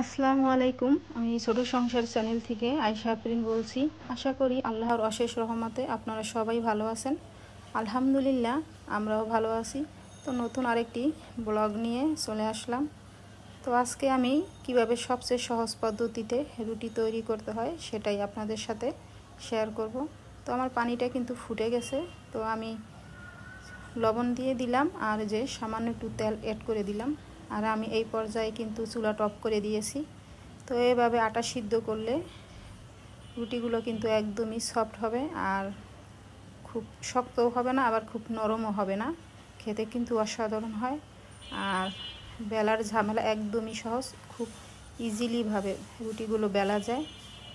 আসসালামু আলাইকুম। আমি ছোট সংসার চ্যানেল থেকে আয়শা আফরিন বলছি। আশা করি আল্লাহর অশেষ রহমতে আপনারা সবাই ভালো আছেন। আলহামদুলিল্লাহ আমরাও ভালো আছি। তো নতুন আরেকটি ব্লগ নিয়ে চলে আসলাম। তো আজকে আমি কিভাবে সবচেয়ে সহজ পদ্ধতিতে রুটি তৈরি করতে হয় সেটাই আপনাদের সাথে শেয়ার করব। তো আমার পানিটা কিন্তু ফুটে গেছে। তো আমি লবণ দিয়ে দিলাম আর যে সামান্য একটু তেল অ্যাড করে দিলাম। আর আমি এই পর্যায়ে কিন্তু চুলাটা অফ করে দিয়েছি। তো এভাবে আটা সিদ্ধ করলে রুটিগুলো কিন্তু একদমই সফট হবে, আর খুব শক্তও হবে না, আবার খুব নরমও হবে না। খেতে কিন্তু অসাধারণ হয়। আর বেলার ঝামেলা একদমই সহজ, খুব ইজিলিভাবে রুটিগুলো বেলা যায়।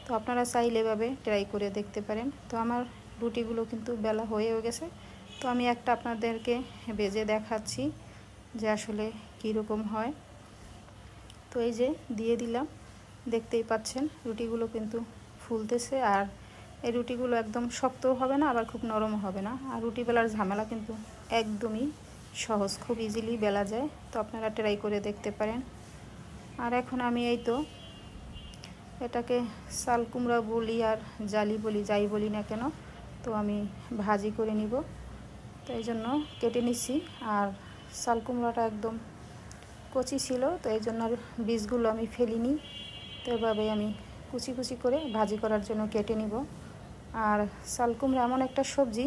তো আপনারা চাইলে এভাবে ট্রাই করে দেখতে পারেন। তো আমার রুটিগুলো কিন্তু বেলা হয়েও গেছে। তো আমি একটা আপনাদেরকে ভেজে দেখাচ্ছি যে আসলে কীরকম হয়। তো এই যে দিয়ে দিলাম, দেখতেই পাচ্ছেন রুটিগুলো কিন্তু ফুলতেছে। আর এই রুটিগুলো একদম শক্তও হবে না, আবার খুব নরমও হবে না। আর রুটি বেলার ঝামেলা কিন্তু একদমই সহজ, খুব ইজিলি বেলা যায়। তো আপনারা ট্রাই করে দেখতে পারেন। আর এখন আমি এই তো এটাকে চাল কুমড়া বলি আর জালি বলি, যাই বলি না কেন, তো আমি ভাজি করে নিব। তো এই জন্য কেটে নিচ্ছি। আর চাল কুমড়াটা একদম কচি ছিল, তো এই জন্য আর বীজগুলো আমি ফেলিনি। তো এভাবে আমি কুচি কুচি করে ভাজি করার জন্য কেটে নিব। আর চাল কুমড়া এমন একটা সবজি,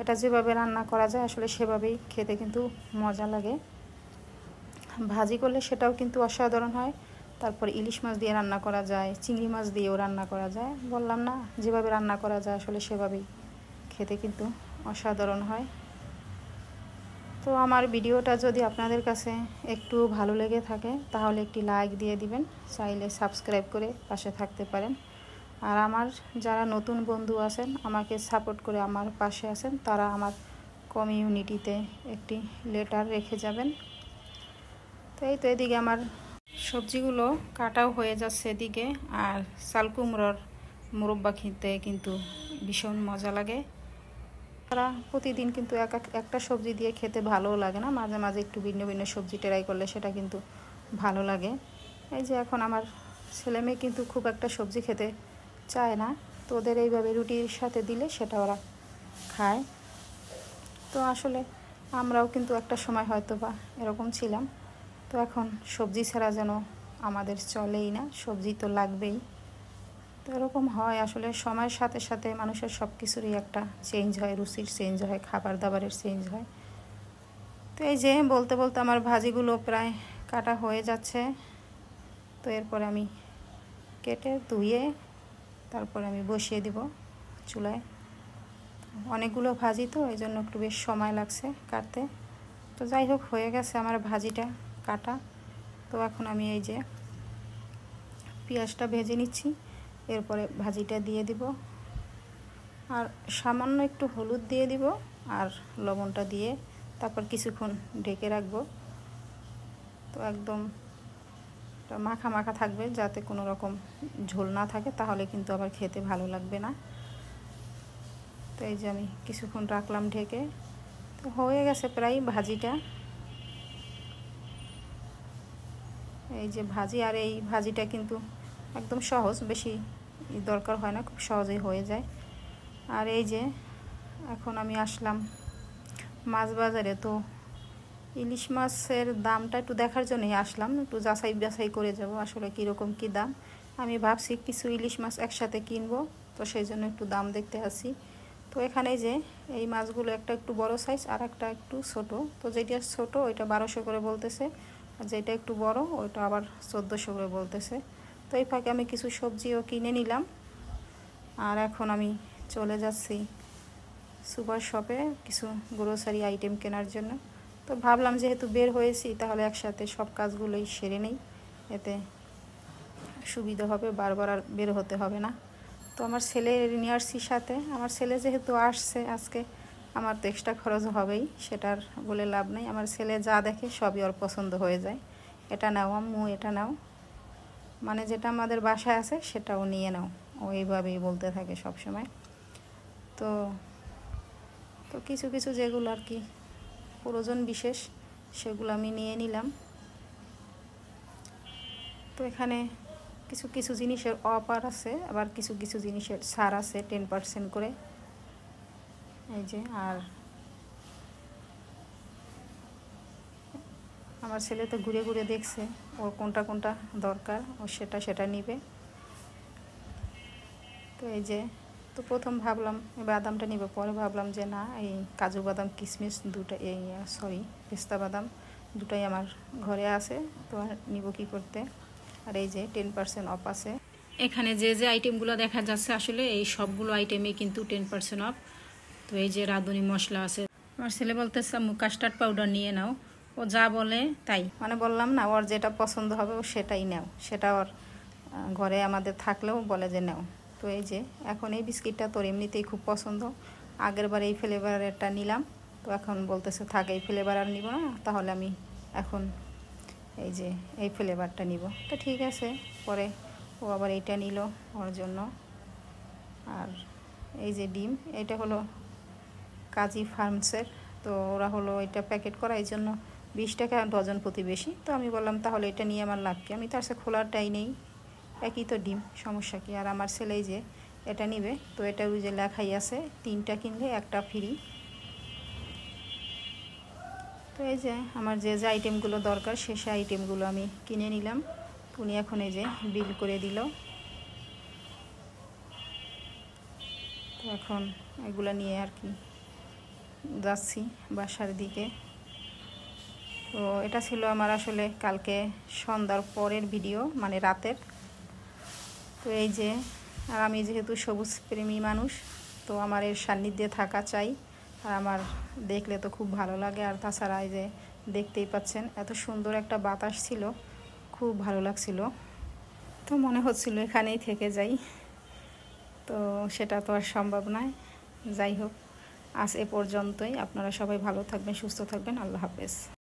এটা যেভাবে রান্না করা যায় আসলে সেভাবেই খেতে কিন্তু মজা লাগে। ভাজি করলে সেটাও কিন্তু অসাধারণ হয়। তারপর ইলিশ মাছ দিয়ে রান্না করা যায়, চিংড়ি মাছ দিয়েও রান্না করা যায়। বললাম না, যেভাবে রান্না করা যায় আসলে সেভাবেই খেতে কিন্তু অসাধারণ হয়। তো আমার ভিডিওটা যদি আপনাদের কাছে একটু ভালো লেগে থাকে তাহলে একটি লাইক দিয়ে দিবেন, চাইলে সাবস্ক্রাইব করে পাশে থাকতে পারেন। আর আমার যারা নতুন বন্ধু আছেন, আমাকে সাপোর্ট করে আমার পাশে আছেন, তারা আমার কমিউনিটিতে একটি লেটার রেখে যাবেন। তো এই তো এদিকে আমার সবজিগুলো কাটাও হয়ে যাচ্ছে এদিকে। আর চাল কুমড়োর মুরব্বা খেতে কিন্তু ভীষণ মজা লাগে। তারা প্রতিদিন কিন্তু একটা সবজি দিয়ে খেতে ভালোও লাগে না, মাঝে মাঝে একটু ভিন্ন ভিন্ন সবজি ট্রাই করলে সেটা কিন্তু ভালো লাগে। এই যে এখন আমার ছেলে মেয়ে কিন্তু খুব একটা সবজি খেতে চায় না, তো ওদের এইভাবে রুটির সাথে দিলে সেটা ওরা খায়। তো আসলে আমরাও কিন্তু একটা সময় হয়তো বা এরকম ছিলাম। তো এখন সবজি ছাড়া যেন আমাদের চলেই না, সবজি তো লাগবেই। তো এরকম হয় আসলে, সময়ের সাথে সাথে মানুষের সব কিছুরই একটা চেঞ্জ হয়, রুচির চেঞ্জ হয়, খাবার দাবারের চেঞ্জ হয়। তো এই যে বলতে বলতে আমার ভাজিগুলো প্রায় কাটা হয়ে যাচ্ছে। তো এরপর আমি কেটে ধুয়ে তারপর আমি বসিয়ে দিব চুলায়। অনেকগুলো ভাজি তো এই জন্য একটু বেশ সময় লাগছে কাটতে। তো যাই হোক, হয়ে গেছে আমার ভাজিটা কাটা। তো এখন আমি এই যে পেঁয়াজটা ভেজে নিচ্ছি, এরপরে ভাজিটা দিয়ে দিব। আর সামান্য একটু হলুদ দিয়ে দিব আর লবণটা দিয়ে তারপর কিছুক্ষণ ঢেকে রাখবো। তো একদম মাখা মাখা থাকবে, যাতে কোনো রকম ঝোল না থাকে, তাহলে কিন্তু আবার খেতে ভালো লাগবে না। তো এই যে আমি কিছুক্ষণ রাখলাম ঢেকে। তো হয়ে গেছে প্রায় ভাজিটা। এই যে ভাজি, আর এই ভাজিটা কিন্তু একদম সহজ, বেশি দরকার হয় না, খুব সহজেই হয়ে যায়। আর এই যে এখন আমি আসলাম মাছ বাজারে। তো ইলিশ মাছের দামটা একটু দেখার জন্যই আসলাম, একটু যাচাই বাছাই করে যাব আসলে কীরকম কী দাম। আমি ভাবছি কিছু ইলিশ মাছ একসাথে কিনবো, তো সেই জন্য একটু দাম দেখতে আসি। তো এখানে যে এই মাছগুলো একটা একটু বড় সাইজ আর একটা একটু ছোট। তো যেটা ছোট ওইটা 1200 করে বলতেছে, আর যেটা একটু বড় ওইটা আবার 1400 করে বলতেছে। তো এই ফাঁকে আমি কিছু সবজিও কিনে নিলাম। আর এখন আমি চলে যাচ্ছি সুপার শপে কিছু গ্রোসারি আইটেম কেনার জন্য। তো ভাবলাম যেহেতু বের হয়েছি তাহলে একসাথে সব কাজগুলোই সেরে নেই, এতে সুবিধা হবে, বারবার আর বের হতে হবে না। তো আমার ছেলে নিয়ে আসছি সাথে। আমার ছেলে যেহেতু আসছে আজকে, আমার তো এক্সট্রা খরচ হবেই, সেটার বলে লাভ নেই। আমার ছেলে যা দেখে সবই ওর পছন্দ হয়ে যায়। এটা নাও আম্মু, এটা নাও, মানে যেটা আমাদের বাসায় আছে সেটাও নিয়ে নাও, ও এইভাবেই বলতে থাকে সব সময়। তো তো কিছু কিছু যেগুলো আর কি প্রয়োজন বিশেষ, সেগুলো আমি নিয়ে নিলাম। তো তো এখানে কিছু কিছু জিনিসের অফার আছে, আবার কিছু কিছু জিনিসের ছাড় আছে 10% করে। এই যে, আর আমার ছেলে তো ঘুরে ঘুরে দেখছে ওর কোনটা কোনটা দরকার, ও সেটা নিবে। তো এই যে, তো প্রথম ভাবলাম বাদামটা নিব, পরে ভাবলাম যে না, এই কাজু বাদাম কিশমিশ দুটো, পেস্তা বাদাম দুটাই আমার ঘরে আছে, তো আর নিব কী করতে। আর এই যে 10% অফ আছে। এখানে যে যে আইটেমগুলো দেখা যাচ্ছে আসলে এই সবগুলো আইটেমে কিন্তু 10% অফ। তো এই যে রাঁধুনি মশলা আছে। আমার ছেলে বলতেছে কাস্টার্ড পাউডার নিয়ে নাও, ও যা বলে তাই, মানে বললাম না ওর যেটা পছন্দ হবে ও সেটাই নাও, সেটা ওর ঘরে আমাদের থাকলেও বলে যে নাও। তো এই যে এখন এই বিস্কিটটা তোর এমনিতেই খুব পছন্দ, আগের বার এই ফ্লেভারেরটা নিলাম, তো এখন বলতেছে থাক এই ফ্লেভার আর নিব না, তাহলে আমি এখন এই যে এই ফ্লেভারটা নিব। তো ঠিক আছে, পরে ও আবার এইটা নিল ওর জন্য। আর এই যে ডিম, এটা হলো কাজী ফার্মসের, তো ওরা হলো এটা প্যাকেট করা, এই জন্য 20 টাকা ডজন প্রতি বেশি। তো আমি বললাম তাহলে এটা নিয়ে আমার লাভ কি, আমি তার সাথে খোলারটাই নেই, একই তো ডিম, সমস্যা কি। আর আমার ছেলে যে এটা নিবে, তো এটা ওই যে লেখাই আছে 3টা কিনলে 1টা ফ্রি। তো এই যে আমার যে যে আইটেমগুলো দরকার সে আইটেমগুলো আমি কিনে নিলাম। উনি এখন এই যে বিল করে দিল। তো এখন এগুলো নিয়ে আর কি যাচ্ছি বাসার দিকে। তো এটা ছিল আমার আসলে কালকে সন্ধ্যার পরের ভিডিও, মানে রাতের। তো এই যে, আর আমি যেহেতু সবুজ প্রেমী মানুষ, তো আমার এর সান্নিধ্যে থাকা চাই, আর আমার দেখলে তো খুব ভালো লাগে। আর তাছাড়া এই যে দেখতেই পাচ্ছেন এত সুন্দর একটা বাতাস ছিল, খুব ভালো লাগছিল, তো মনে হচ্ছিল এখানেই থেকে যাই, তো সেটা তো আর সম্ভব নয়। যাই হোক, আজ এ পর্যন্তই। আপনারা সবাই ভালো থাকবেন, সুস্থ থাকবেন। আল্লাহ হাফেজ।